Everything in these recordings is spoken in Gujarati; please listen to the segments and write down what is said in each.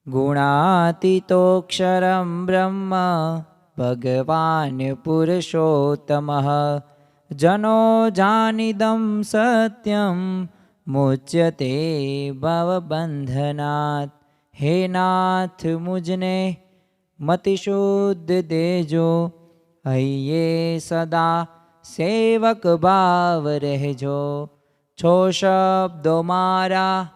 गुणातीतोऽक्षरं ब्रह्म भगवान् पुरुषोत्तमः जनो जानिदं सत्यं मुच्यते भवबंधनात्। हे नाथ मुझने मतिशुद्ध देजो, हइये सदा सेवक भाव रहजो। छो शब्दो मारा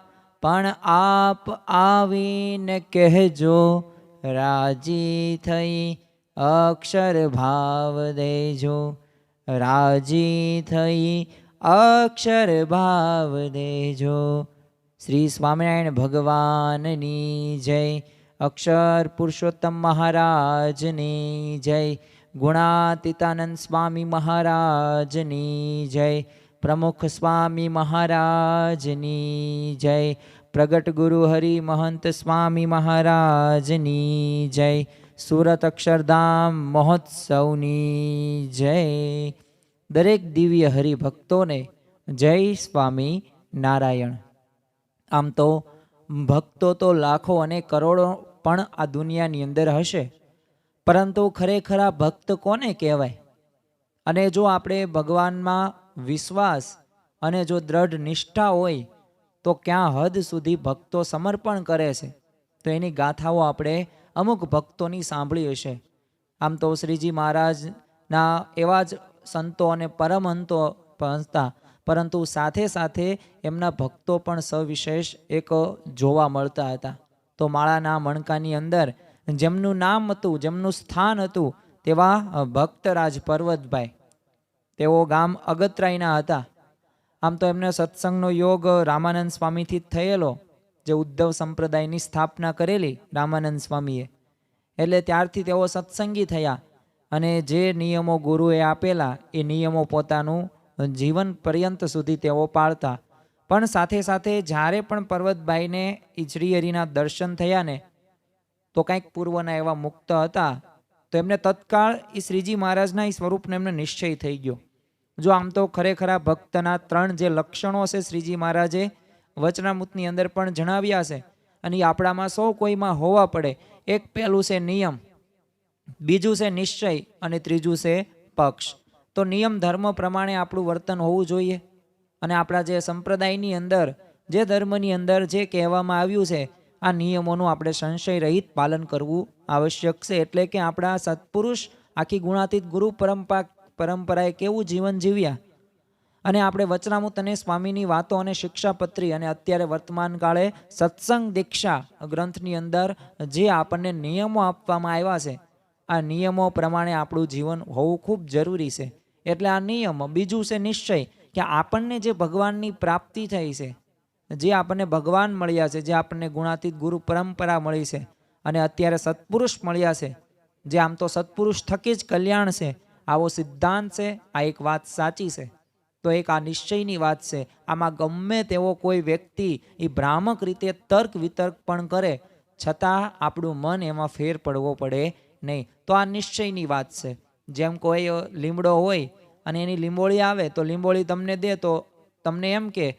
पण आप आवीने कहजो, राजी थई अक्षर भाव देजो। राजी थई अक्षर भाव देजो। श्री स्वामिनारायण भगवाननी जय। अक्षर पुरुषोत्तम महाराजनी जय। गुणातीतानंद स्वामी महाराजनी जय। प्रमुख स्वामी महाराजनी जय। प्रगट गुरु हरि महंत स्वामी महाराजनी जय। सूरत अक्षरधाम महोत्सवनी जय। दरेक दिव्य हरिभक्तों ने जय स्वामी नारायण। आम तो भक्तो तो लाखों अने करोड़ों पण आ दुनियानी अंदर हशे, परंतु खरेखरा भक्त कोने कहेवाय? अने जो आपणे भगवान में विश्वास अने जो दृढ़ निष्ठा होय तो क्या हद सुधी भक्तो समर्पण करे छे। तो एनी गाथाओ आपणे अमुक भक्तोनी सांभळी हशे। आम तो श्रीजी महाराजना एवा ज संतो अने परमहंतो हता, परंतु साथे साथे एमना भक्तो पण सविशेष एक जोवा मळता हता। तो माळाना मणकानी अंदर जेमनुं नाम हतुं, जेमनुं स्थान हतुं तेवा भक्तराज पर्वतभाई, तेओ गाम अगतरायना हता। आम तो एमने सत्संगनो योग रामानंद स्वामीथी थयेलो, जे उद्धव संप्रदायनी स्थापना करेली रामानंद स्वामीए। एटले त्यारथी तेओ सत्संगी थया अने जे नियमो गुरुए आपेला ए नियमो पोतानुं जीवन पर्यंत सुधी तेओ पाळता। पण साथे साथे ज्यारे पण पर्वतभाईने ई श्रीहरिना दर्शन थया ने तो कंईक पूर्वना एवा मुक्त हता, तो एमने तत्काळ ई श्रीजी महाराजना ई स्वरूपने एमने निश्चय थई गयो। जो आम तो खरेखरा भक्तना त्रण जे लक्षणों छे श्रीजी महाराजे वचनामृतनी अंदर पण जणाव्या छे अने आपणामां सौ कोईमां होवा पड़े। एक पहेलुं छे नियम, बीजुं छे निश्चय अने त्रीजुं छे पक्ष। तो नियम धर्म प्रमाणे आपणुं वर्तन होवुं जोईए अने आपणा जे संप्रदायनी अंदर जे धर्मनी अंदर जे कहेवामां आव्युं छे आ नियमोनुं आपणे संशय रहित पालन करवुं आवश्यक छे। एटले के आपणा सत्पुरुष आखी गुणातीत गुरु परंपराए केवुं जीवन जीव्या अने आपणे वचनामृत अने स्वामीनी वातो अने शिक्षापत्री अने अत्यारे वर्तमान काळे सत्संग दीक्षा ग्रंथनी अंदर जे आपणने नियमो आपवामां आव्या छे आ नियमो प्रमाणे आपणुं जीवन होवुं खूब जरूरी छे। एटले आ नियम। बीजुं छे निश्चय, के आपणने जे भगवाननी प्राप्ति थई छे, जे आपणने भगवान मळ्या छे, जे आपणने गुणातीत गुरु परंपरा मळी छे अने अत्यारे सत्पुरुष मळ्या छे, जे आम तो सत्पुरुष थकी ज कल्याण छे, आवो सिद्धांत छे। आ एक वात साची छे। तो एक आ निश्चयनी वात छे। आमां गमे तेवो कोई व्यक्ति ई भ्रामक रीते तर्क वितर्क पण करे छतां आपणुं मन एमां फेर पड़वो पड़े नहीं। तो आ निश्चयनी वात छे। जेम कोई લીમડો होय अने एनी લીંબોળી आवे तो લીંબોળી तमने दे तो तमने एम के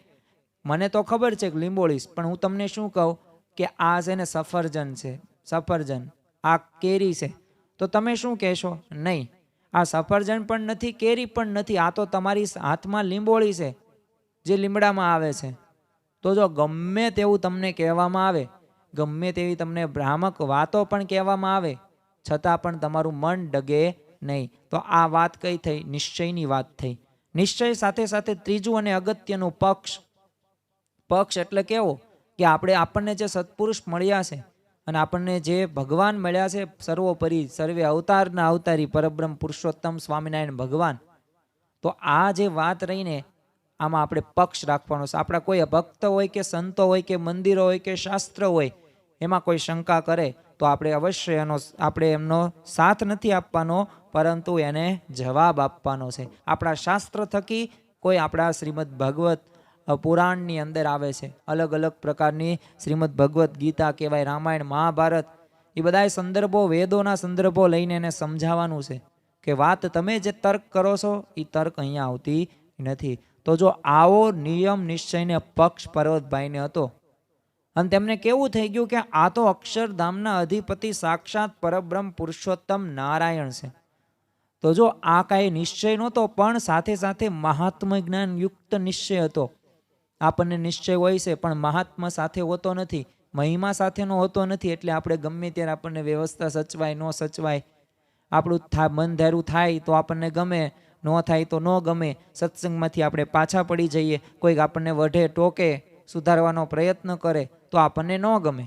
मने तो खबर छे के લીંબોળી, पण हूँ तमने शुं कहूं के आ छे ने सफरजन छे, सफरजन आ केरी छे, तो तमे शुं कहेशो? नहीं, आ सफरजन पण नथी, केरी पण नथी, आ तो तमारी हाथमां લીંબોળી छे जे લીમડાमां आवे छे। तो जो गमे तेवुं तमने कहेवामां आवे, गमे तेवी तमने भ्रामक वातो पण कहेवामां आवे, छतां पण तमारुं मन डगे नहीं। तो आ वात कई थई? निश्चयनी वात थई। निश्चय साथे साथे त्रीजुं अने अगत्यनुं पक्ष। पक्ष एटले केवो के आपणे आपणने जे सत्पुरुष मळ्या छे अने आपणने जे भगवान मळ्या छे, सर्वोपरि सर्वे अवतारना अवतारी परब्रह्म पुरुषोत्तम स्वामिनारायण भगवान, तो आ जे वात रही ने आमां आपणे पक्ष राखवानो छे। आपणा कोई भक्त होय के संतो होय के मंदिरो होय के शास्त्र होय एमां कोई शंका करे तो आपणे अवश्य आपणे एमनो साथ नथी आपवानो, परंतु एने जवाब आपवानो छे। आपणा शास्त्र थकी कोई आपणा श्रीमद भगवत पुराणनी अंदर आवे छे, अलग अलग प्रकारनी श्रीमद भगवत गीता कहेवाय, रामायण महाभारत, ए बधाय संदर्भो वेदोना संदर्भो लईने एने समजाववानुं छे के वात तमे जे तर्क करो छो ए तर्क अहींया आवती નથી. તો જો આવો નિયમ નિશ્ચયને પક્ષ પર્વતભાઈને હતો અને તેમને કેવું થઈ ગયું કે આ તો અક્ષરધામના અધિપતિ સાક્ષાત પરબ્રહ્મ પુરુષોત્તમ નારાયણ છે. તો જો આ કાંઈ નિશ્ચય નહોતો, પણ સાથે સાથે મહાત્મ જ્ઞાન યુક્ત નિશ્ચય હતો. આપણને નિશ્ચય હોય છે પણ મહાત્મા સાથે હોતો નથી, મહિમા સાથેનો હોતો નથી. એટલે આપણે ગમે ત્યારે આપણને વ્યવસ્થા સચવાય ન સચવાય, આપણું મન ધાર્યું થાય તો આપણને ગમે, ન થાય તો ન ગમે, સત્સંગમાંથી આપણે પાછા પડી જઈએ, કોઈક આપણને વઢે ટોકે સુધારવાનો પ્રયત્ન કરે તો આપણને ન ગમે.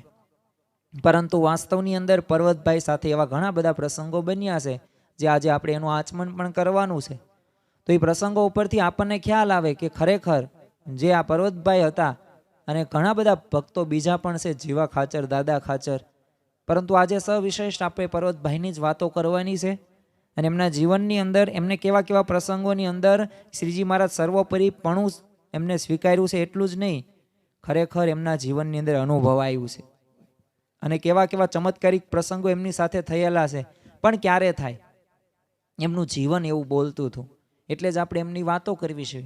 પરંતુ વાસ્તવની અંદર પર્વતભાઈ સાથે એવા ઘણા બધા પ્રસંગો બન્યા છે જે આજે આપણે એનું આચમન પણ કરવાનું છે. તો એ પ્રસંગો ઉપરથી આપણને ખ્યાલ આવે કે ખરેખર જે આ પર્વતભાઈ હતા, અને ઘણા બધા ભક્તો બીજા પણ છે, જીવા ખાચર, દાદા ખાચર, પરંતુ આજે સવિશેષ આપણે પર્વતભાઈની જ વાતો કરવાની છે. અને એમના જીવનની અંદર એમને કેવા કેવા પ્રસંગોની અંદર શ્રીજી મહારાજ સર્વોપરીપણું એમને સ્વીકાર્યું છે, એટલું જ નહીં, ખરેખર એમના જીવનની અંદર અનુભવાયું છે. અને કેવા કેવા ચમત્કારિક પ્રસંગો એમની સાથે થયેલા છે, પણ ક્યારે થાય, એમનું જીવન એવું બોલતું હતું. એટલે જ આપણે એમની વાતો કરવી છે.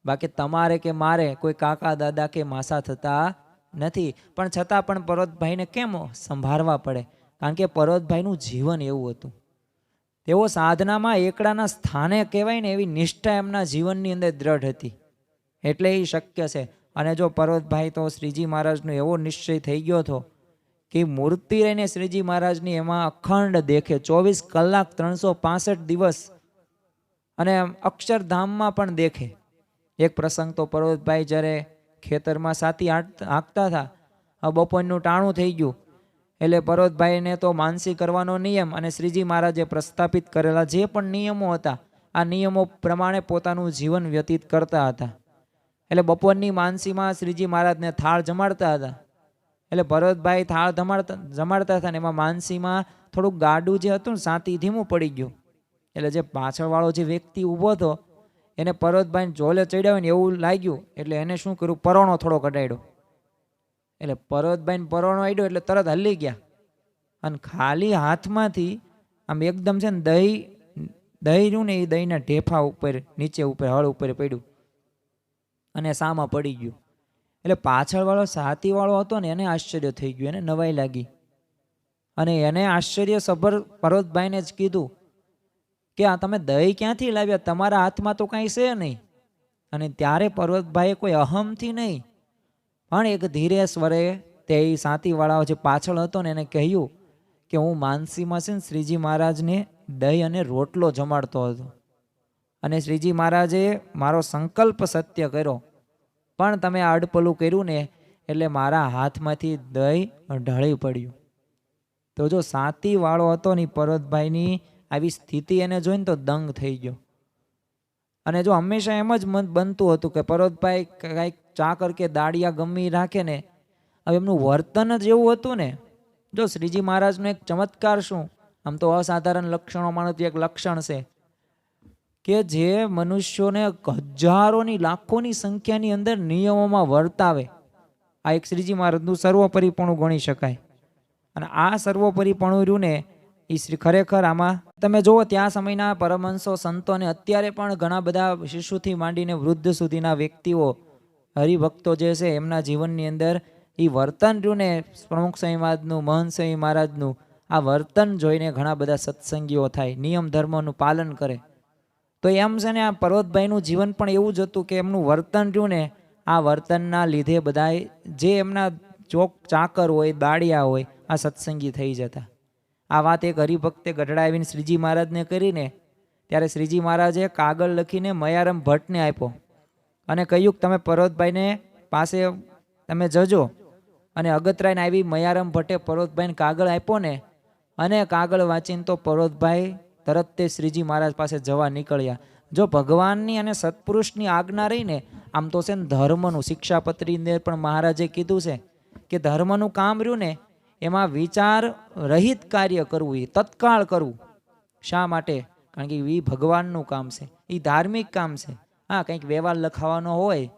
બાકી તમારે કે મારે કોઈ કાકા દાદા કે માસા થતા નથી, પણ છતાં પણ પર્વતભાઈને કેમ સંભાળવા પડે? કારણ કે પર્વતભાઈનું જીવન એવું હતું. તેઓ સાધનામાં એકડાના સ્થાને કહેવાય ને એવી નિષ્ઠા એમના જીવનની અંદર દ્રઢ હતી. એટલે એ શક્ય છે. અને જો પર્વતભાઈ તો શ્રીજી મહારાજનો એવો નિશ્ચય થઈ ગયો હતો કે મૂર્તિ રહીને શ્રીજી મહારાજની એમાં અખંડ દેખે, 24 કલાક 365 દિવસ, અને અક્ષરધામમાં પણ દેખે. એક પ્રસંગ તો પર્વતભાઈ જ્યારે ખેતરમાં સાથી હાંકતા હતા, બપોરનું ટાણું થઈ ગયું, એટલે પર્વતભાઈને તો માનસી કરવાનો નિયમ, અને શ્રીજી મહારાજે પ્રસ્થાપિત કરેલા જે પણ નિયમો હતા, આ નિયમો પ્રમાણે પોતાનું જીવન વ્યતીત કરતા હતા. એટલે બપોરની માનસીમાં શ્રીજી મહારાજને થાળ જમાડતા હતા. એટલે ભરતભાઈ થાળ જમાડતા હતા ને એમાં માનસીમાં થોડુંક ગાડું જે હતું ને સાતી ધીમું પડી ગયું. એટલે જે પાછળવાળો જે વ્યક્તિ ઊભો હતો એને પર્વતભાઈને જોલે ચડ્યા હોય ને એવું લાગ્યું. એટલે એને શું કર્યું, પરોણો થોડો કઢાડ્યો. એટલે પર્વતભાઈને પરોણો આડ્યો એટલે તરત હલી ગયા, અને ખાલી હાથમાંથી આમ એકદમ છે ને દહીં રહ્યું ને એ દહીંના ઢેફા ઉપર નીચે ઉપર હળ ઉપર પડ્યું અને સામા પડી ગયું. એટલે પાછળવાળો સાતીવાળો હતો ને એને આશ્ચર્ય થઈ ગયું, એને નવાઈ લાગી, અને એને આશ્ચર્ય સભર પર્વતભાઈને જ કીધું કે આ તમે દહીં ક્યાંથી લાવ્યા, તમારા હાથમાં તો કાંઈ છે નહીં. અને ત્યારે પર્વતભાઈએ કોઈ અહમથી નહીં પણ એક ધીરે સ્વરે તે સાતીવાળા જે પાછળ હતો ને એને કહ્યું કે હું માનસીમાં છે ને શ્રીજી મહારાજને દહીં અને રોટલો જમાડતો હતો, અને શ્રીજી મહારાજે મારો સંકલ્પ સત્ય કર્યો, પણ તમે આ અડપલું કર્યું ને એટલે મારા હાથમાંથી દહીં ઢળી પડ્યું. તો જો સાતીવાળો હતો ને પર્વતભાઈની આવી સ્થિતિ એને જોઈને તો દંગ થઈ ગયો. અને જો હંમેશા એમ જ બનતું હતું કે પર્વતભાઈ કાંઈક ચાકર કે દાડિયા ગમી રાખે ને, હવે એમનું વર્તન જ એવું હતું ને. જો શ્રીજી મહારાજનો એક ચમત્કાર શું, આમ તો અસાધારણ લક્ષણોમાંનું એક લક્ષણ છે કે જે મનુષ્યોને હજારોની લાખોની સંખ્યાની અંદર નિયમોમાં વર્તાવે, આ એક શ્રીજી મહારાજનું સર્વોપરીપણું ગણી શકાય. અને આ સર્વોપરીપણું રહ્યું ને એ ખરેખર આમાં તમે જુઓ ત્યાં સમયના પરમહંસો સંતો અને અત્યારે પણ ઘણા બધા શિશુથી માંડીને વૃદ્ધ સુધીના વ્યક્તિઓ હરિભક્તો જે છે એમના જીવનની અંદર એ વર્તન રહ્યું ને પ્રમુખ સ્વામી મહારાજનું, મહંત સ્વામી મહારાજનું, આ વર્તન જોઈને ઘણા બધા સત્સંગીઓ થાય, નિયમ ધર્મનું પાલન કરે. તો એમ છે ને આ પર્વતભાઈનું જીવન પણ એવું જ હતું કે એમનું વર્તન રહ્યું ને આ વર્તનના લીધે બધા જે એમના ચોક ચાકર હોય, દાડિયા હોય, આ સત્સંગી થઈ જતા. આ વાત એક હરિભક્તે ગઢડાવીને શ્રીજી મહારાજને કરીને ત્યારે શ્રીજી મહારાજે કાગળ લખીને મયારામ ભટ્ટને આપ્યો અને કહ્યું કે તમે પર્વતભાઈને પાસે તમે જજો. અને અગતરાઈને આવી મયારામ ભટ્ટે પર્વતભાઈને કાગળ આપ્યો ને, અને કાગળ વાંચીને તો પર્વતભાઈ તરત તે શ્રીજી મહારાજ પાસે જવા નીકળ્યા. જો ભગવાનની અને સત્પુરુષની આજ્ઞા રહીને, આમ તો છે ને ધર્મનું શિક્ષાપત્રીને પણ મહારાજે કીધું છે કે ધર્મનું કામ રહ્યું ને એમાં વિચાર રહિત કાર્ય કરવું, એ તત્કાળ કરવું. શા માટે? કારણ કે એ ભગવાનનું કામ છે, એ ધાર્મિક કામ છે. હા, કંઈક વ્યવહાર લખાવાનો હોય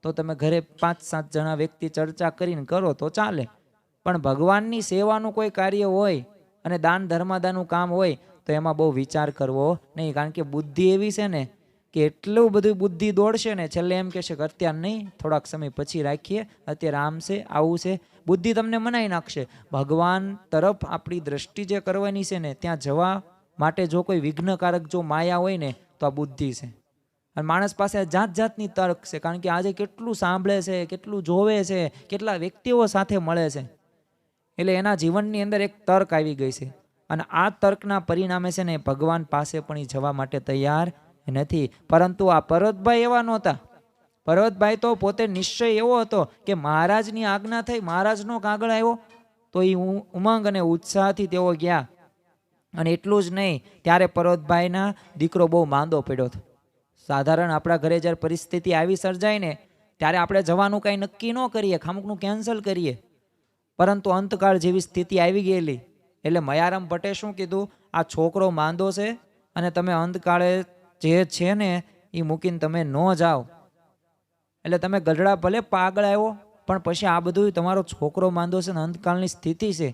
તો તમે ઘરે 5-7 જણા વ્યક્તિ ચર્ચા કરીને કરો તો ચાલે, પણ ભગવાનની સેવાનું કોઈ કાર્ય હોય અને દાન ધર્માદાનું કામ હોય તો એમાં બહુ વિચાર કરવો નહીં. કારણ કે બુદ્ધિ એવી છે ને કે એટલું બધું બુદ્ધિ દોડશે ને છેલ્લે એમ કહેશે કે અત્યારે નહીં, થોડાક સમય પછી રાખીએ, અત્યારે આમ છે, આવું છે. બુદ્ધિ તમને મનાઈ નાખશે. ભગવાન તરફ આપણી દ્રષ્ટિ જે કરવાની છે ને ત્યાં જવા માટે જો કોઈ વિઘ્નકારક જો માયા હોય ને તો આ બુદ્ધિ છે. અને માણસ પાસે જાત જાતની તર્ક છે, કારણ કે આજે કેટલું સાંભળે છે, કેટલું જોવે છે, કેટલા વ્યક્તિઓ સાથે મળે છે, એટલે એના જીવનની અંદર એક તર્ક આવી ગઈ છે. અને આ તર્કના પરિણામે છે ને ભગવાન પાસે પણ એ જવા માટે તૈયાર નથી. પરંતુ આ પર્વતભાઈ એવા નહોતા. પર્વતભાઈ તો પોતે નિશ્ચય એવો હતો કે મહારાજની આજ્ઞા થઈ, મહારાજનો કાગળ આવ્યો તો એ ઉમંગ અને ઉત્સાહથી તેઓ ગયા. અને એટલું જ નહીં, ત્યારે પર્વતભાઈના દીકરો બહુ માંદો પડ્યો હતો. સાધારણ આપણા ઘરે જ્યારે પરિસ્થિતિ આવી સર્જાય ને ત્યારે આપણે જવાનું કાંઈ નક્કી ન કરીએ, ખામુકનું કેન્સલ કરીએ. પરંતુ અંતકાળ જેવી સ્થિતિ આવી ગયેલી એટલે મયારામ ભટ્ટે શું કીધું, આ છોકરો માંદો છે અને તમે અંતકાળે જે છે ને એ મૂકીને તમે ન જાઓ. એટલે તમે ગઢડા ભલે પાગળ આવ્યો પણ પછી આ બધું તમારો છોકરો માંદો છે ને અંતકાળની સ્થિતિ છે.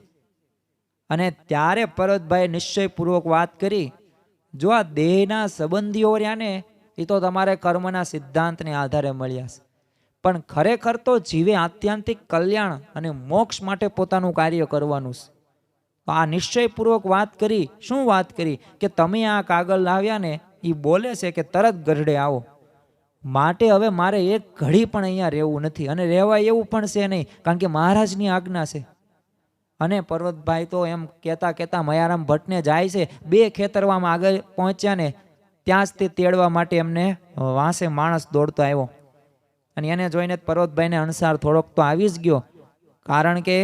અને ત્યારે પર્વતભાઈ નિશ્ચયપૂર્વક વાત કરી, જો આ દેહના સંબંધીઓ રહ્યા ને એ તો તમારે કર્મના સિદ્ધાંતને આધારે મળ્યા છે, પણ ખરેખર તો જીવે આત્યંતિક કલ્યાણ અને મોક્ષ માટે પોતાનું કાર્ય કરવાનું છે. આ નિશ્ચયપૂર્વક વાત કરી. શું વાત કરી કે તમે આ કાગળ લાવ્યા ને એ બોલે છે કે તરત ગઢડે આવો, માટે હવે મારે એક ઘડી પણ અહીંયા રહેવું નથી અને રહેવાય એવું પણ છે નહીં, કારણ કે મહારાજની આજ્ઞા છે. અને પર્વતભાઈ તો એમ કહેતા કહેતા મયારામ ભટ્ટને જાય છે. 2 ખેતરમાં આગળ પહોંચ્યા ને ત્યાં જ તે તેડવા માટે એમને વાંસે માણસ દોડતો આવ્યો. અને એને જોઈને પર્વતભાઈને અણસાર થોડોક તો આવી જ ગયો, કારણ કે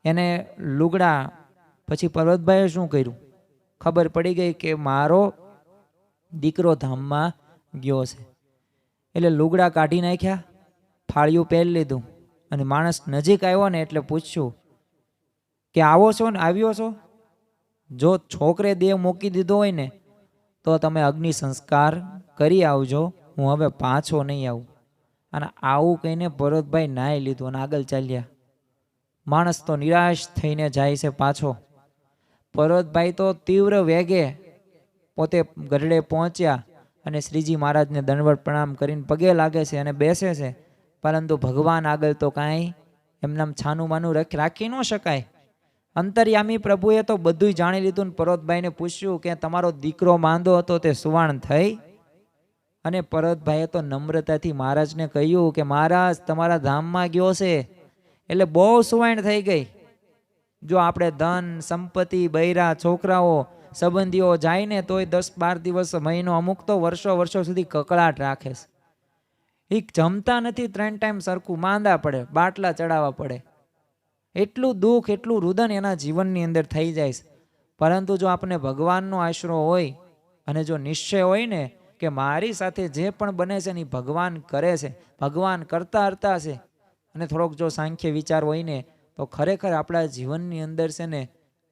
એને લુગડા. પછી પર્વતભાઈએ શું કર્યું, ખબર પડી ગઈ કે મારો દીકરો ધામમાં ગયો છે, એટલે લુગડા કાઢી નાખ્યા, ફાળિયું પહેરી લીધું અને માણસ નજીક આવ્યો ને એટલે પૂછ્યું કે આવો છો ને, આવ્યો છો? જો છોકરે દેહ મૂકી દીધો હોય ને તો તમે અગ્નિ સંસ્કાર કરી આવજો, હું હવે પાછો નહીં આવું. અને આવું કહીને ભરતભાઈ નાહી લીધું અને આગળ ચાલ્યા. માણસ તો નિરાશ થઈને જાય છે પાછો. પર્વતભાઈ તો તીવ્ર વેગે પોતે ગઢડે પહોંચ્યા અને શ્રીજી મહારાજને દંડવત પ્રણામ કરીને પગે લાગે છે અને બેસે છે. પરંતુ ભગવાન આગળ તો કાંઈ એમનામ છાનું માનું રાખી ન શકાય. અંતર્યામી પ્રભુએ તો બધું જાણી લીધું ને પર્વતભાઈને પૂછ્યું કે તમારો દીકરો માંદો હતો તે સુવાણ થઈ? અને પર્વતભાઈએ તો નમ્રતાથી મહારાજને કહ્યું કે મહારાજ તમારા ધામમાં ગયો છે એટલે બહુ સુવાણ થઈ ગઈ. જો આપણે ધન સંપત્તિ બૈરા છોકરાઓ સંબંધીઓ જાય ને તોય 10-12 દિવસ મહિનો, અમુક તો વર્ષો સુધી કકળાટ રાખે છે. એ જમતા નથી, 3 ટાઈમ સરખું, માંદા પડે, બાટલા ચડાવવા પડે. એટલું દુઃખ, એટલું રુદન એના જીવનની અંદર થઈ જાય છે. પરંતુ જો આપણે ભગવાનનો આશરો હોય અને જો નિશ્ચય હોય ને કે મારી સાથે જે પણ બને છે ને ભગવાન કરે છે, ભગવાન કરતા હરતા છે, અને થોડોક જો સાંખ્ય વિચાર હોય ને તો ખરેખર આપણા જીવનની અંદર છે ને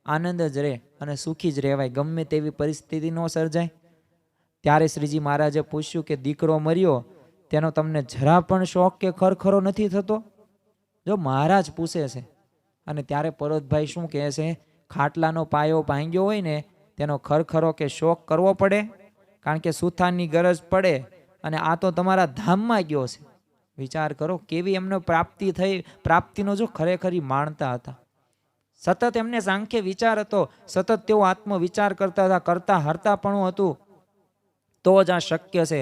આનંદ જ રહે અને સુખી જ રહેવાય, ગમે તેવી પરિસ્થિતિ ન સર્જાય. ત્યારે શ્રીજી મહારાજે પૂછ્યું કે દીકરો મર્યો તેનો તમને જરા પણ શોખ કે ખરખરો નથી થતો? જો મહારાજ પૂછે છે. અને ત્યારે પર્વતભાઈ શું કહે છે, ખાટલાનો પાયો ભાંગ્યો હોય ને તેનો ખરખરો કે શોખ કરવો પડે, કારણ કે સુથારની ગરજ પડે અને આ તો તમારા ધામમાં ગયો છે. વિચાર કરો કેવી એમને પ્રાપ્તિ થઈ, પ્રાપ્તિનો જો ખરેખર માણતા હતા. સતત એમને સાંખ્ય વિચાર હતો, સતત તેઓ આત્મવિચાર કરતા હતા, કરતા હરતા પણ હતું, તો જ આ શક્ય છે,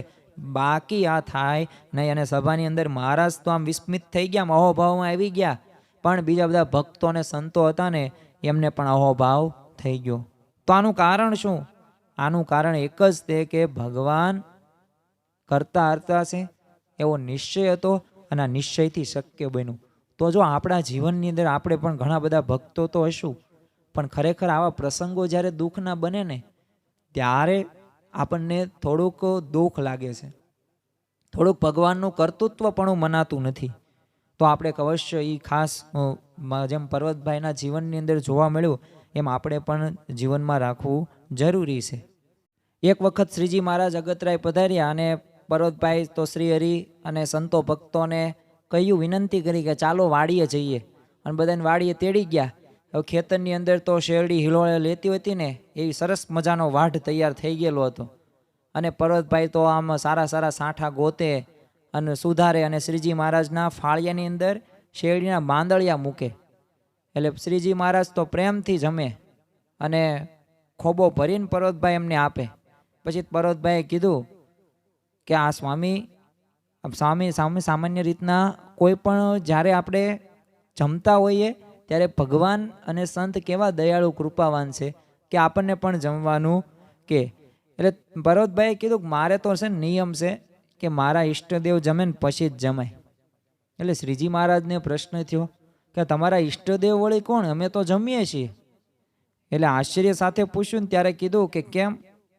બાકી આ થાય નહીં. અને સભાની અંદર મહારાજ તો આમ વિસ્મિત થઈ ગયા, અહોભાવમાં આવી ગયા, પણ બીજા બધા ભક્તો અને સંતો હતા ને એમને પણ અહોભાવ થઈ ગયો. તો આનું કારણ શું? આનું કારણ એક જ છે કે ભગવાન કરતા હરતા છે એવો નિશ્ચય હતો અને આ નિશ્ચયથી શક્ય બન્યું. તો જો આપણા જીવનની અંદર આપણે પણ ઘણા બધા ભક્તો તો હશું, પણ ખરેખર આવા પ્રસંગો જ્યારે દુઃખના બને ને ત્યારે આપણને થોડુંક દુઃખ લાગે છે, થોડુંક ભગવાનનું કર્તૃત્વ પણ મનાતું નથી. તો આપણે અવશ્ય એ ખાસ જેમ પર્વતભાઈના જીવનની અંદર જોવા મળ્યું એમ આપણે પણ જીવનમાં રાખવું જરૂરી છે. એક વખત શ્રીજી મહારાજ અગતરાય પધાર્યા અને પર્વતભાઈ તો શ્રી હરિ અને સંતો ભક્તોને કહ્યું, વિનંતી કરી કે ચાલો વાડીએ જઈએ. અને બધાને વાડીએ તેડી ગયા. હવે ખેતરની અંદર તો શેરડી હિલોળે લેતી હતી ને એવી સરસ મજાનો વાઢ તૈયાર થઈ ગયેલો હતો. અને પર્વતભાઈ તો આમ સારા સારા સાંઠા ગોતે અને સુધારે અને શ્રીજી મહારાજના ફાળિયાની અંદર શેરડીના માંદળિયા મૂકે. એટલે શ્રીજી મહારાજ તો પ્રેમથી જમે અને ખોબો ભરીને પર્વતભાઈ એમને આપે. પછી પર્વતભાઈએ કીધું કે આ સ્વામી સામાન્ય રીતના કોઈ પણ જ્યારે આપણે જમતા હોઈએ ત્યારે ભગવાન અને સંત કેવા દયાળુ કૃપાવાન છે કે આપણને પણ જમવાનું કે. એટલે પર્વતભાઈએ કીધું કે મારે તો છે ને નિયમ છે કે મારા ઈષ્ટદેવ જમે ને પછી જ જમાય. એટલે શ્રીજી મહારાજને પ્રશ્ન થયો કે તમારા ઈષ્ટદેવ વળી કોણ? અમે તો જમીએ છીએ. એટલે આશ્ચર્ય સાથે પૂછ્યું ને ત્યારે કીધું કે કેમ?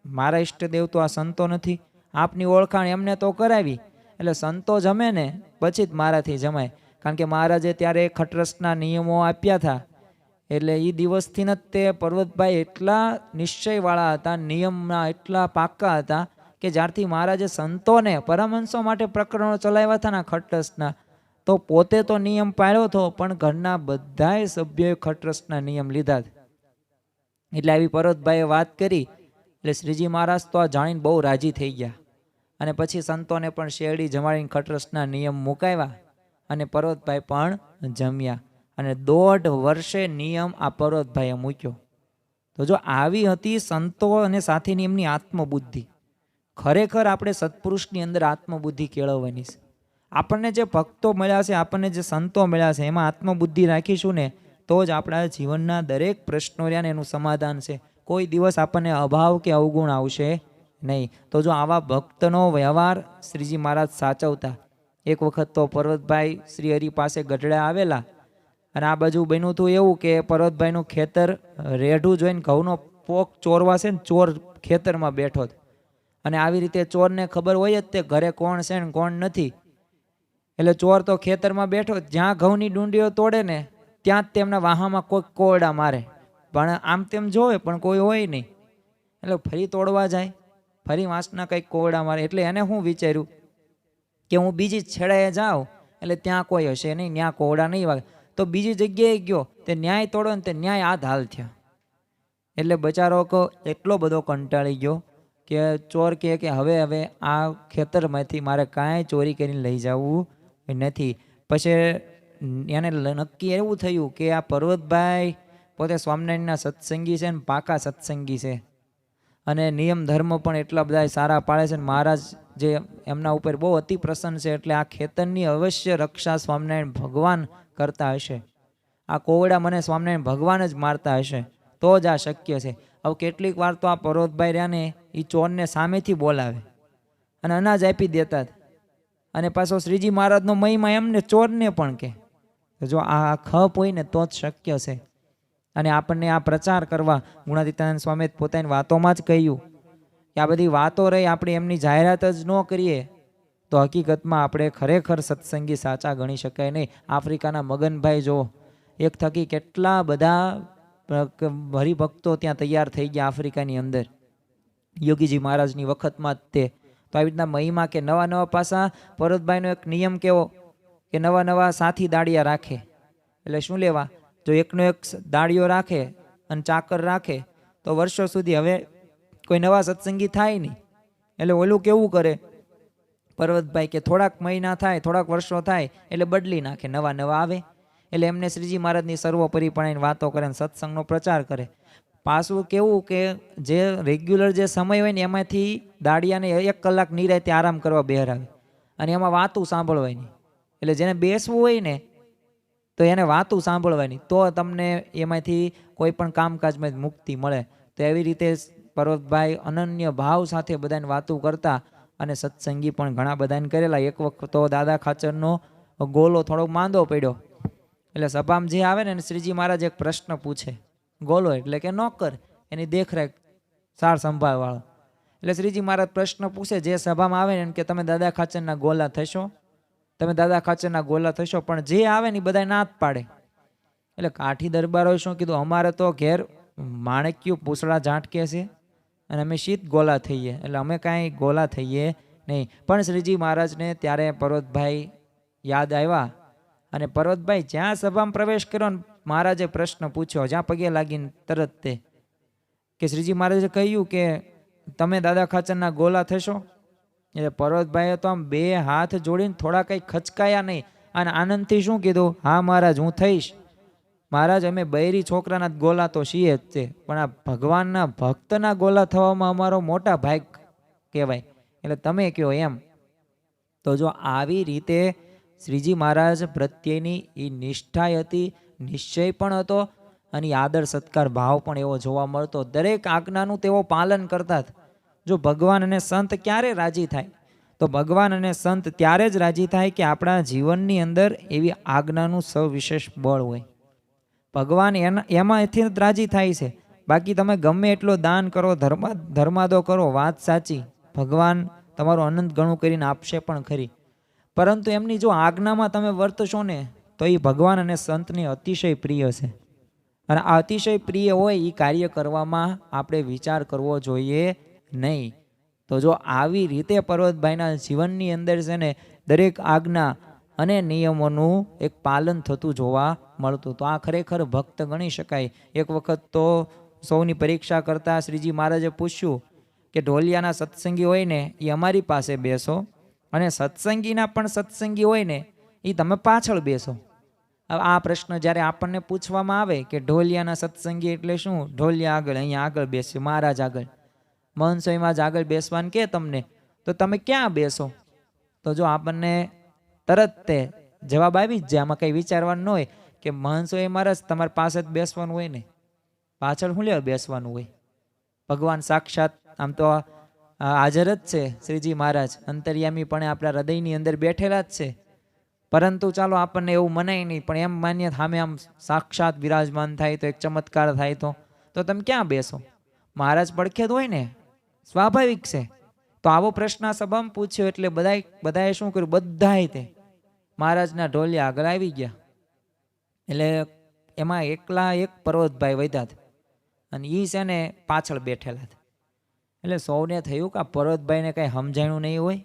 મારા ઈષ્ટદેવ તો આ સંતો નથી. આપની ઓળખાણ એમને તો કરાવી. એટલે સંતો જમે ને પછી જ મારાથી જમાય. કારણ કે મહારાજે ત્યારે ખટરસના નિયમો આપ્યા હતા. એટલે એ દિવસથી જ તે પર્વતભાઈ એટલા નિશ્ચયવાળા હતા, નિયમના એટલા પાક્કા હતા કે જ્યારથી મહારાજે સંતોને પરમહંસો માટે પ્રકરણો ચલાવ્યા હતા ને ખટરસના, તો પોતે તો નિયમ પાળ્યો હતો પણ ઘરના બધાય સભ્યોએ ખટરસના નિયમ લીધા. એટલે આવી પર્વતભાઈએ વાત કરી એટલે શ્રીજી મહારાજ તો આ જાણીને બહુ રાજી થઈ ગયા અને પછી સંતોને પણ શેરડી જમાડીને ખટરસના નિયમ મુકાવ્યા અને પર્વતભાઈ પણ જમ્યા અને 1.5 વર્ષે નિયમ આ પર્વતભાઈએ મૂક્યો. તો જો આવી હતી સંતો અને સાથેની એમની આત્મબુદ્ધિ. ખરેખર આપણે સત્પુરુષની અંદર આત્મબુદ્ધિ કેળવવાની છે. આપણને જે ભક્તો મળ્યા છે, આપણને જે સંતો મળ્યા છે, એમાં આત્મબુદ્ધિ રાખીશું ને તો જ આપણા જીવનના દરેક પ્રશ્નો રહ્યા ને એનું સમાધાન છે. કોઈ દિવસ આપણને અભાવ કે અવગુણ આવશે નહીં. તો જો આવા ભક્તનો વ્યવહાર શ્રીજી મહારાજ સાચવતા. એક વખત તો પર્વતભાઈ શ્રી હરિ પાસે ગઢડા આવેલા અને આ બાજુ બન્યું હતું એવું કે પર્વતભાઈનું ખેતર રેઢું જોઈને ઘઉંનો પોક ચોરવા છે ને ચોર ખેતરમાં બેઠો હતો. અને આવી રીતે ચોરને ખબર હોય જ તે ઘરે કોણ છે ને કોણ નથી. એટલે ચોર તો ખેતરમાં બેઠો, જ્યાં ઘઉંની ડુંડીઓ તોડે ને ત્યાં જ તેમના વાહામાં કોઈક કોરડા મારે. પણ આમ તેમ જોવે પણ કોઈ હોય નહીં. એટલે ફરી તોડવા જાય, ફરી વાંસના કંઈક કોરડા મારે. એટલે એને હું વિચાર્યું કે હું બીજી છેડાએ જાઉં એટલે ત્યાં કોઈ હશે નહીં, ત્યાં કોરડા નહીં વાગે. તો બીજી જગ્યાએ ગયો તે ન્યાય તોડો ને તે ન્યાય આ હાલ થયા. એટલે બચારો એટલો બધો કંટાળી ગયો કે ચોર કહે કે હવે આ ખેતરમાંથી મારે કાંઈ ચોરી કરીને લઈ જવું નથી. પછી એને નક્કી એવું થયું કે આ પર્વતભાઈ પોતે સ્વામિનારાયણના સત્સંગી છે ને પાકા સત્સંગી છે અને નિયમ ધર્મ પણ એટલા બધા સારા પાળે છે ને મહારાજ જે એમના ઉપર બહુ અતિ પ્રસન્ન છે. એટલે આ ખેતરની અવશ્ય રક્ષા સ્વામિનારાયણ ભગવાન કરતા હશે. આ કોવડા મને સ્વામિનારાયણ ભગવાન જ મારતા હશે તો જ આ શક્ય છે. હવે કેટલીક વાર તો આ પર્વતભાઈ રહ્યા ને એ ચોરને સામેથી બોલાવે અને અનાજ આપી દેતા અને પાછો શ્રીજી મહારાજનો મહિમા એમને ચોરને પણ કહે. જો આ ખપ હોય ને તો જ શક્ય છે. અને આપણને આ પ્રચાર કરવા ગુણાતીતાનંદ સ્વામીએ પોતાની વાતોમાં જ કહ્યું કે આ બધી વાતો રહી આપણે એમની જાહેરાત જ ન કરીએ તો હકીકતમાં આપણે ખરેખર સત્સંગી સાચા ગણી શકાય નહીં. આફ્રિકાના મગનભાઈ જો એક થકી કેટલા બધા હરિભક્તો ત્યાં તૈયાર થઈ ગયા આફ્રિકાની અંદર યોગીજી મહારાજની વખતમાં જ તે. તો આવી રીતના મહિમા કે નવા નવા પાસા પર્વતભાઈનો એક નિયમ કેવો કે નવા નવા સાથી દાડિયા રાખે. એટલે શું લેવા, જો એકનો એક દાડિયો રાખે અને ચાકર રાખે તો વર્ષો સુધી હવે કોઈ નવા સત્સંગી થાય નહીં. એટલે ઓલું કેવું કરે પર્વતભાઈ કે થોડાક મહિના થાય, થોડાક વર્ષો થાય એટલે બદલી નાખે, નવા નવા આવે. એટલે એમને શ્રીજી મહારાજની સર્વોપરીપણાની વાતો કરે અને સત્સંગનો પ્રચાર કરે. પાછું કેવું કે જે રેગ્યુલર જે સમય હોય ને એમાંથી દાડિયાને 1 કલાક નિરાંતે આરામ કરવા બેહરાવે અને એમાં વાતું સાંભળવાની. એટલે જેને બેસવું હોય ને તો એને વાતું સાંભળવાની, તો તમને એમાંથી કોઈ પણ કામકાજમાં મુક્તિ મળે. તો એવી રીતે પર્વતભાઈ અનન્ય ભાવ સાથે બધાને વાતું કરતા અને સત્સંગી પણ ઘણા બધાને કરેલા. એક વખત તો દાદા ખાચરનો ગોલો થોડો માંદો પડ્યો એટલે સભામાં જે આવે ને શ્રીજી મહારાજ એક પ્રશ્ન પૂછે. ગોલો એટલે કે નોકર, એની દેખરેખ સાર સંભાળ વાળો. એટલે શ્રીજી મહારાજ પ્રશ્ન પૂછે જે સભામાં આવે ને કે તમે દાદા ખાચરના ગોલા થશો, તમે દાદા ખાચરના ગોલા થશો. પણ જે આવે ને એ બધા ના જ પાડે. એટલે કાઠી દરબારોએ શું કીધું, અમારે તો ઘેર માણેક્યું પૂછડા ઝાંટકે છે અને અમે શીત ગોલા થઈએ, એટલે અમે કાંઈ ગોલા થઈએ નહીં. પણ શ્રીજી મહારાજને ત્યારે પર્વતભાઈ યાદ આવ્યા અને પર્વતભાઈ જ્યાં સભામાં પ્રવેશ કર્યો ને મહારાજે પ્રશ્ન પૂછ્યો, જ્યાં પગે લાગીને તરત તે કે શ્રીજી મહારાજે કહ્યું કે તમે દાદા ખાચરના ગોલા થશો? એટલે પર્વતભાઈએ તો આમ બે હાથ જોડીને થોડા કંઈ ખચકાયા નહીં અને આનંદથી શું કીધું, હા મહારાજ હું થઈશ. મહારાજ અમે બૈરી છોકરાના ગોલા તો છીએ જ છે, પણ આ ભગવાનના ભક્તના ગોલા થવામાં અમારો મોટા ભાગ કહેવાય, એટલે તમે કહો એમ. તો જો આવી રીતે શ્રીજી મહારાજ પ્રત્યેની એ નિષ્ઠા હતી, નિશ્ચય પણ હતો અને આદર સત્કાર ભાવ પણ એવો જોવા મળતો. દરેક આજ્ઞાનું તેઓ પાલન કરતા. જો ભગવાન અને સંત ક્યારે રાજી થાય? તો ભગવાન અને સંત ત્યારે જ રાજી થાય કે આપણા જીવનની અંદર એવી આજ્ઞાનું સવિશેષ બળ હોય. ભગવાન એમાંથી જ રાજી થાય છે. બાકી તમે ગમે એટલો દાન કરો, ધર્માદો કરો, વાત સાચી, ભગવાન તમારું અનંત ગણું કરીને આપશે પણ ખરી, પરંતુ એમની જો આજ્ઞામાં તમે વર્તશો ને તો એ ભગવાન અને સંતને અતિશય પ્રિય છે. અને આ અતિશય પ્રિય હોય એ કાર્ય કરવામાં આપણે વિચાર કરવો જોઈએ નહીં. તો જો આવી રીતે પર્વતભાઈના જીવનની અંદર છે ને દરેક આજ્ઞા અને નિયમોનું એક પાલન થતું જોવા મળતું. તો આ ખરેખર ભક્ત ગણી શકાય. એક વખત તો સૌની પરીક્ષા કરતા શ્રીજી મહારાજે પૂછ્યું કે ઢોલિયાના સત્સંગી હોય ને એ અમારી પાસે બેસો, અને સત્સંગીના પણ સત્સંગી હોય ને એ તમે પાછળ બેસો. આ પ્રશ્ન જ્યારે આપણને પૂછવામાં આવે કે ઢોલિયાના સત્સંગી એટલે શું, ઢોલિયા આગળ, અહીંયા આગળ બેસ્યો, મહારાજ આગળ, મહંસોઈમાં જ આગળ બેસવાનું કે તમને, તો તમે ક્યાં બેસો? તો જો આપણને તરત તે જવાબ આવી જ જાય, આમાં કંઈ વિચારવાનું ન હોય કે મહંસોઈ મહારાજ તમારી પાસે જ બેસવાનું હોય ને, પાછળ શું લેવા બેસવાનું હોય? ભગવાન સાક્ષાત આમ તો હાજર જ છે શ્રીજી મહારાજ, અંતર્યામી પણ આપણા હૃદયની અંદર બેઠેલા જ છે, પરંતુ ચાલો આપણને એવું મનાય નહીં, પણ એમ માન્ય સામે આમ સાક્ષાત વિરાજમાન થાય તો એક ચમત્કાર થાય તો તમે ક્યાં બેસો? મહારાજ પડખે જ હોય ને, સ્વાભાવિક છે. તો આવો પ્રશ્ન સભામાં પૂછ્યો એટલે બધાએ શું કર્યું, બધાએ તે મહારાજના ઢોલિયા આગળ આવી ગયા. એટલે એમાં એકલા એક પર્વતભાઈ વધ્યા અને એ છે ને પાછળ બેઠેલા. એટલે સૌને થયું કે આ પર્વતભાઈને કંઈ સમજાણું નહીં હોય.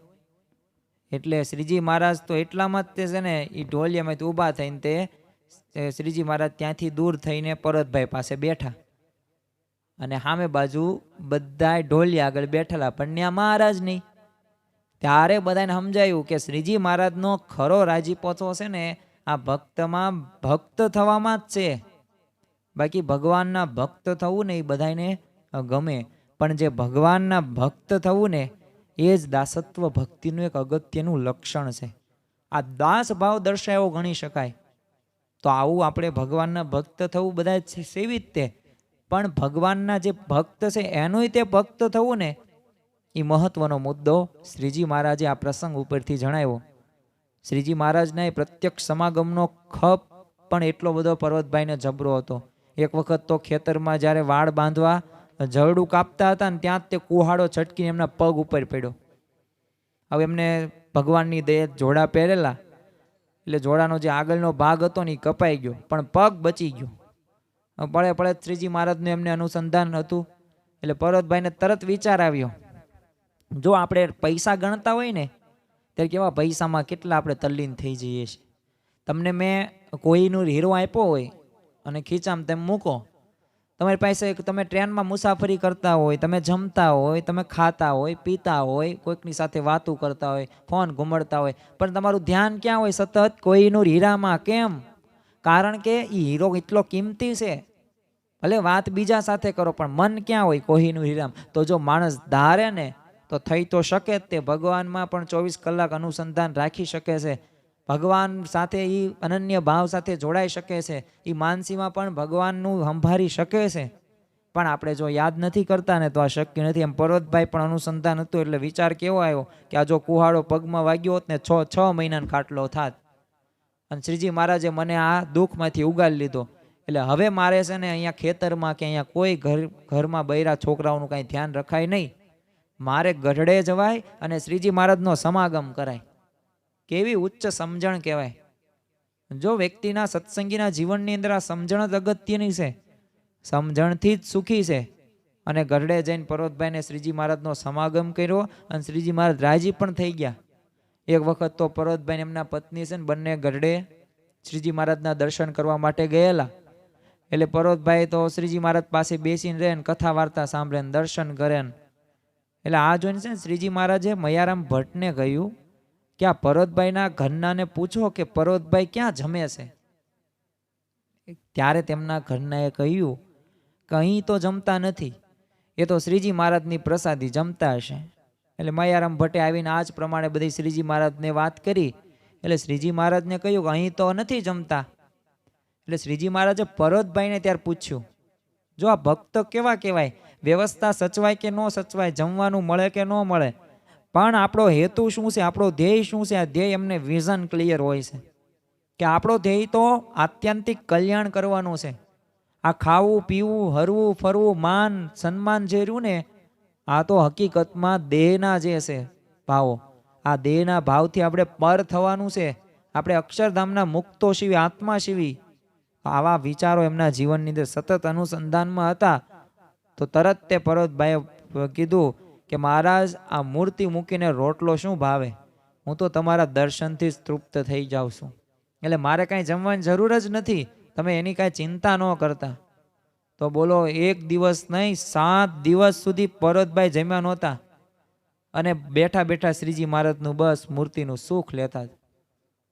એટલે શ્રીજી મહારાજ તો એટલામાં જ તે છે ને એ ઢોલિયામાંથી ઊભા થઈને તે શ્રીજી મહારાજ ત્યાંથી દૂર થઈને પર્વતભાઈ પાસે બેઠા, અને સામે બાજુ બધા ઢોલિયા આગળ બેઠેલા, પણ ત્યાં મહારાજ નહીં. ત્યારે બધાને સમજાયું કે શ્રીજી મહારાજનો ખરો રાજીપો છે ને આ ભક્તમાં ભક્ત થવામાં જ છે. બાકી ભગવાનના ભક્ત થવું ને એ બધાને ગમે, પણ જે ભગવાનના ભક્ત થવું ને એ જ દાસત્વ ભક્તિનું એક અગત્યનું લક્ષણ છે. આ દાસ ભાવ દર્શાવ્યો ગણી શકાય. તો આવું આપણે ભગવાનના ભક્ત થવું બધા સેવી જ તે, પણ ભગવાનના જે ભક્ત છે એનું તે ભક્ત થવું ને એ મહત્વનો મુદ્દો શ્રીજી મહારાજે આ પ્રસંગ ઉપરથી જણાવ્યો. શ્રીજી મહારાજના એ પ્રત્યક્ષ સમાગમનો ખપ પણ એટલો બધો પર્વતભાઈને જબરો હતો. એક વખત તો ખેતરમાં જ્યારે વાડ બાંધવા જરડું કાપતા હતા ને ત્યાં જ તે કુહાડો છટકીને એમના પગ ઉપર પડ્યો. હવે એમને ભગવાનની દયા જોડા પહેરેલા એટલે જોડાનો જે આગળનો ભાગ હતો ને એ કપાઈ ગયો, પણ પગ બચી ગયો. પડે પડે શ્રીજી મહારાજનું એમને અનુસંધાન હતું. એટલે પર્વતભાઈને તરત વિચાર આવ્યો, જો આપણે પૈસા ગણતા હોય ને ત્યારે કેવા પૈસામાં કેટલા આપણે તલ્લીન થઈ જઈએ છીએ. તમને મેં કોઈનું હીરો આપ્યો હોય અને ખીચામાં તેમ મૂકો, તમારી પાસે તમે ટ્રેનમાં મુસાફરી કરતા હોય, તમે જમતા હોય, તમે ખાતા હોય, પીતા હોય, કોઈકની સાથે વાતું કરતા હોય, ફોન ઘુમડતા હોય, પણ તમારું ધ્યાન ક્યાં હોય? સતત કોઈનું હીરામાં. કેમ? કારણ કે એ હીરો એટલો કિંમતી છે. ભલે વાત બીજા સાથે કરો પણ મન ક્યાં હોય? કોઈનું હીરામાં. તો જો માણસ ધારે ને તો થઈ તો શકે જ તે. ભગવાનમાં પણ 24 કલાક અનુસંધાન રાખી શકે છે. ભગવાન સાથે એ અનન્ય ભાવ સાથે જોડાઈ શકે છે. એ માનસીમાં પણ ભગવાનનું સંભાળી શકે છે. પણ આપણે જો યાદ નથી કરતા ને તો આ શક્ય નથી. એમ પર્વતભાઈ પણ અનુસંધાન હતું એટલે વિચાર કેવો આવ્યો કે આ જો કુહાડો પગમાં વાગ્યો હોત ને 6 મહિનાનો ખાટલો થાત, અને શ્રીજી મહારાજે મને આ દુઃખમાંથી ઉગાડી લીધો, એટલે હવે મારે છે ને અહીંયા ખેતરમાં કે અહીંયા કોઈ ઘરમાં બૈરા છોકરાઓનું કાંઈ ધ્યાન રખાય નહીં. મારે ગઢડે જવાય અને શ્રીજી મહારાજનો સમાગમ કરાય. કેવી ઉચ્ચ સમજણ કહેવાય. જો વ્યક્તિના સત્સંગીના જીવનની અંદર આ સમજણ જ અગત્યની છે. સમજણથી જ સુખી છે. અને ગઢડે જઈને પર્વતભાઈને શ્રીજી મહારાજનો સમાગમ કર્યો અને શ્રીજી મહારાજ રાજી પણ થઈ ગયા. એક વખત તો પર્વતભાઈ એમના પત્ની છે ને બંને ગઢડે શ્રીજી મહારાજના દર્શન કરવા માટે ગયેલા. એટલે પર્વતભાઈ તો શ્રીજી મહારાજ પાસે બેસીને રહે ને કથા વાર્તા સાંભળે ને દર્શન કરે ને એટલે આ જોઈને છે ને શ્રીજી મહારાજે મયારામ ભટ્ટને કહ્યું કે આ પર્વતભાઈના ઘરનાને પૂછો કે પર્વતભાઈ ક્યાં જમે છે. ત્યારે તેમના ઘરનાએ કહ્યું કે અહીં તો જમતા નથી, એ તો શ્રીજી મહારાજની પ્રસાદી જમતા હશે. એટલે મયારામ ભટ્ટે આવીને આ જ પ્રમાણે બધી શ્રીજી મહારાજને વાત કરી. એટલે શ્રીજી મહારાજને કહ્યું કે અહીં તો નથી જમતા. એટલે શ્રીજી મહારાજે પર્વતભાઈને ત્યારે પૂછ્યું, જો આ ભક્ત કેવા કહેવાય, વ્યવસ્થા સચવાય કે ન સચવાય, જમવાનું મળે કે ન મળે, પણ આપણો હેતુ શું છે, આપણો ધ્યેય શું છે, આ ધ્યેય એમને વિઝન ક્લિયર હોય છે કે આપણો ધ્યેય તો આત્યંતિક કલ્યાણ કરવાનું છે. આ ખાવું પીવું હરવું ફરવું માન સન્માન જે રહ્યું ને, આ તો હકીકતમાં દેહના જે છે ભાવો, આ દેહના ભાવથી આપણે પર થવાનું છે. આપણે અક્ષરધામના મુક્તો શીવી, આત્મા શીવી. આવા વિચારો એમના જીવનની અંદર સતત અનુસંધાનમાં હતા. તો તરત તે પર્વતભાઈએ કીધું કે મહારાજ, આ મૂર્તિ મૂકીને રોટલો શું ભાવે, હું તો તમારા દર્શનથી જ તૃપ્ત થઈ જાઉં છું, એટલે મારે કાંઈ જમવાની જરૂર જ નથી, તમે એની કાંઈ ચિંતા ન કરતા. તો બોલો, એક દિવસ નહીં 7 દિવસ સુધી પર્વતભાઈ જમ્યા નહોતા અને બેઠા બેઠા શ્રીજી મહારાજનું બસ મૂર્તિનું સુખ લેતા.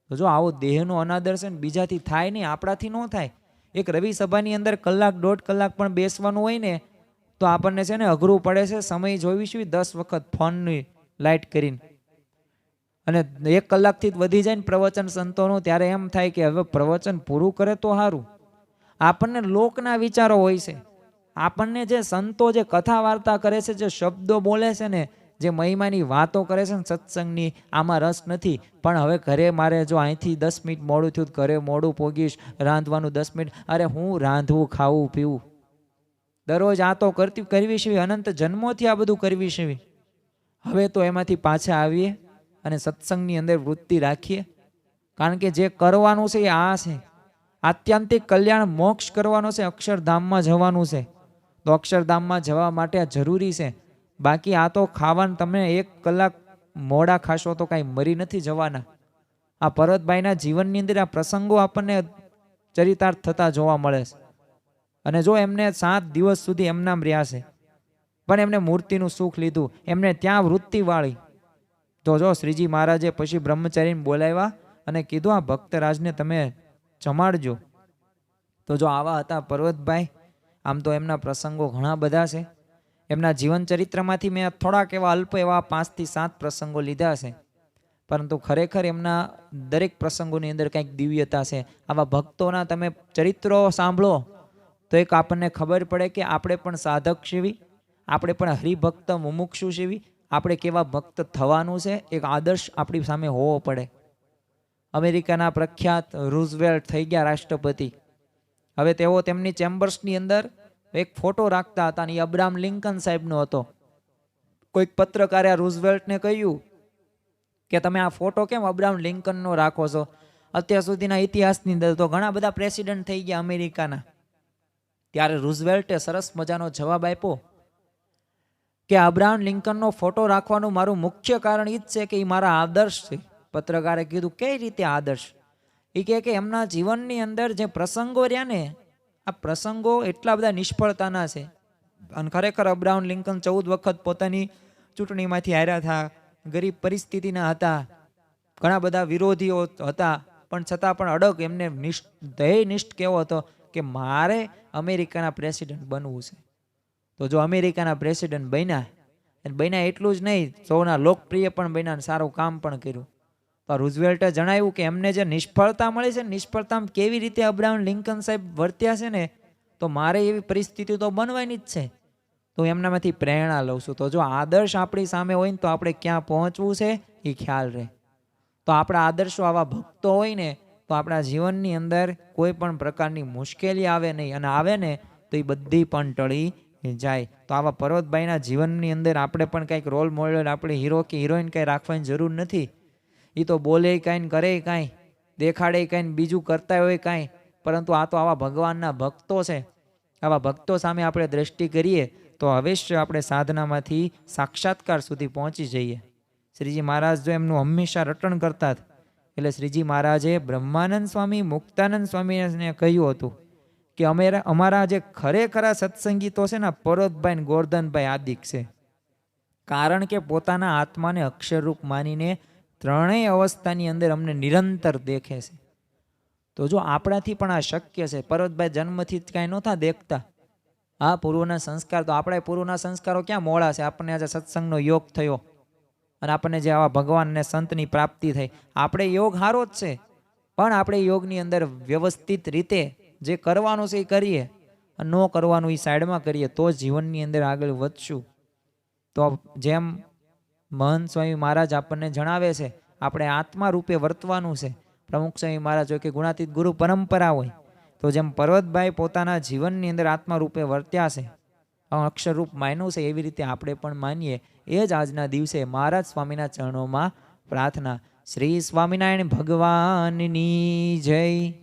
તો જો આવો દેહનો અનાદર છે ને બીજાથી થાય નહીં, આપણાથી ન થાય. એક રવિ સભાની અંદર 1-1.5 કલાક પણ બેસવાનું હોય ને તો આપણને છે ને અઘરું પડે છે. સમય જોઈશું 10 વખત ફોનની લાઇટ કરીને, અને 1 કલાકથી વધી જાય ને પ્રવચન સંતોનું, ત્યારે એમ થાય કે હવે પ્રવચન પૂરું કરે તો સારું. આપણને લોકના વિચારો હોય છે. આપણને જે સંતો જે કથા વાર્તા કરે છે, જે શબ્દો બોલે છે ને, જે મહિમાની વાતો કરે છે ને સત્સંગની, આમાં રસ નથી. પણ હવે ઘરે મારે જો અહીંથી 10 મિનિટ મોડું થયું, ઘરે મોડું પોગીશ, રાંધવાનું 10 મિનિટ, અરે હું રાંધવું ખાવું પીવું, દરરોજ આ તો કરવી છે, અનંત જન્મોથી આ બધું કરવી છે. હવે તો એમાંથી પાછા આવીએ અને સત્સંગની અંદર વૃત્તિ રાખીએ, કારણ કે જે કરવાનું છે એ આ છે. આત્યંતિક કલ્યાણ મોક્ષ કરવાનો છે, અક્ષરધામમાં જવાનું છે. તો અક્ષરધામમાં જવા માટે આ જરૂરી છે. બાકી આ તો ખાવાનું, તમે 1 કલાક મોડા ખાશો તો કાંઈ મરી નથી જવાના. આ પર્વતભાઈના જીવનની અંદર આ પ્રસંગો આપણને ચરિતાર્થ થતા જોવા મળે છે. અને જો એમને 7 દિવસ સુધી એમનામ રહ્યા છે, પણ એમને મૂર્તિનું સુખ લીધું, એમને ત્યાં વૃત્તિ વાળી. તો જો શ્રીજી મહારાજે પછી બ્રહ્મચારીને બોલાવ્યા અને કીધું, આ ભક્તરાજને તમે જમાડજો. તો જો આવા હતા પર્વતભાઈ. આમ તો એમના પ્રસંગો ઘણા બધા છે. એમના જીવન ચરિત્રમાંથી મેં થોડાક એવા અલ્પ એવા 5 થી 7 પ્રસંગો લીધા છે, પરંતુ ખરેખર એમના દરેક પ્રસંગોની અંદર કંઈક દિવ્યતા છે. આવા ભક્તોના તમે ચરિત્રો સાંભળો તો એક આપણને ખબર પડે કે આપણે પણ સાધક શીવી, આપણે પણ હરિભક્ત મુમુક્ષુ શીવી, આપણે કેવા ભક્ત થવાનું છે, એક આદર્શ આપણી સામે હોવો પડે. અમેરિકાના પ્રખ્યાત રૂઝવેલ્ટ થઈ ગયા રાષ્ટ્રપતિ. હવે તેઓ તેમની ચેમ્બર્સની અંદર એક ફોટો રાખતા હતા અને એ અબ્રાહમ લિંકન સાહેબનો હતો. કોઈક પત્રકારે રૂઝવેલ્ટને કહ્યું કે તમે આ ફોટો કેમ અબ્રાહમ લિંકનનો રાખો છો? અત્યાર સુધીના ઇતિહાસની અંદર તો ઘણા બધા પ્રેસિડન્ટ થઈ ગયા અમેરિકાના. ત્યારે રૂઝવેલ્ટે સરસ મજાનો જવાબ આપ્યો કે અબ્રાહમ લિંકનનો ફોટો રાખવાનું મારું મુખ્ય કારણ એ જ છે કે એ મારા આદર્શ છે. પત્રકારે કીધું, કઈ રીતે આદર્શ? એ કહે કે એમના જીવનની અંદર જે પ્રસંગો રહ્યા ને, આ પ્રસંગો એટલા બધા નિષ્ફળતાના છે. અને ખરેખર અબ્રાહમ લિંકન 14 વખત પોતાની ચૂંટણીમાંથી હાર્યા હતા, ગરીબ પરિસ્થિતિના હતા, ઘણા બધા વિરોધીઓ હતા, પણ છતાં પણ અડગ એમને ધ્યેયનિષ્ઠ કેવો હતો કે મારે અમેરિકાના પ્રેસિડન્ટ બનવું છે. તો જો અમેરિકાના પ્રેસિડન્ટ બન્યા એટલું જ નહીં, સૌના લોકપ્રિય પણ બન્યા અને સારું કામ પણ કર્યું. તો રૂઝવેલ્ટે જણાવ્યું કે એમને જે નિષ્ફળતા મળી છે, નિષ્ફળતામાં કેવી રીતે અબ્રાહમ લિંકન સાહેબ વર્ત્યા છે ને, તો મારે એવી પરિસ્થિતિ તો બનવાની જ છે. તો એમનામાંથી પ્રેરણા લઉં છું. તો જો આદર્શ આપણી સામે હોય ને તો આપણે ક્યાં પહોંચવું છે એ ખ્યાલ રહે. તો આપણા આદર્શો આવા ભક્તો હોય ને તો આપણા જીવનની અંદર કોઈ પણ પ્રકારની મુશ્કેલી આવે નહીં, અને આવે ને તો એ બધી પણ ટળી જાય. તો આવા પર્વતભાઈના જીવનની અંદર આપણે પણ કંઈક રોલ મોડેલ, આપણે હીરો કે હિરોઈન કંઈ રાખવાની જરૂર નથી. એ તો બોલે કાંઈ ને કરે કાંઈ, દેખાડે કાંઈ ને બીજું કરતા હોય કાંઈ, પરંતુ આ તો આવા ભગવાનના ભક્તો છે. આવા ભક્તો સામે આપણે દ્રષ્ટિ કરીએ તો અવશ્ય આપણે સાધનામાંથી સાક્ષાત્કાર સુધી પહોંચી જઈએ. શ્રીજી મહારાજ જો એમનું હંમેશા રટણ કરતા, એટલે શ્રીજી મહારાજે બ્રહ્માનંદ સ્વામી, મુક્તાનંદ સ્વામીને કહ્યું હતું કે અમારા જે ખરેખરા સત્સંગીતો છે ને, પર્વતભાઈ ને ગોરધનભાઈ આદિક છે. કારણ કે પોતાના આત્માને અક્ષરરૂપ માનીને ત્રણેય અવસ્થાની અંદર અમને નિરંતર દેખે છે. તો જો આપણાથી પણ આ શક્ય છે. પર્વતભાઈ જન્મથી જ કાંઈ નહોતા દેખતા. આ પૂર્વના સંસ્કાર, તો આપણા પૂર્વના સંસ્કારો ક્યાં મોડા છે? આપણને આજે સત્સંગનો યોગ થયો અને આપણને જે આવા ભગવાન અને સંતની પ્રાપ્તિ થઈ. આપણે યોગ સારો જ છે, પણ આપણે યોગની અંદર વ્યવસ્થિત રીતે જે કરવાનું છે એ કરીએ, ન કરવાનું એ સાઈડમાં કરીએ, તો જીવનની અંદર આગળ વધશું. તો જેમ મહંત સ્વામી મહારાજ આપણને જણાવે છે, આપણે આત્મા રૂપે વર્તવાનું છે. પ્રમુખ સ્વામી મહારાજ હોય કે ગુણાતીત ગુરુ પરંપરા હોય, તો જેમ પર્વતભાઈ પોતાના જીવનની અંદર આત્મા રૂપે વર્ત્યા છે, અક્ષરરૂપ માન્યું છે, એવી રીતે આપણે પણ માનીએ. એ જ આજના દિવસે મહારાજ સ્વામીના ચરણોમાં પ્રાર્થના. શ્રી સ્વામિનારાયણ ભગવાનની જય.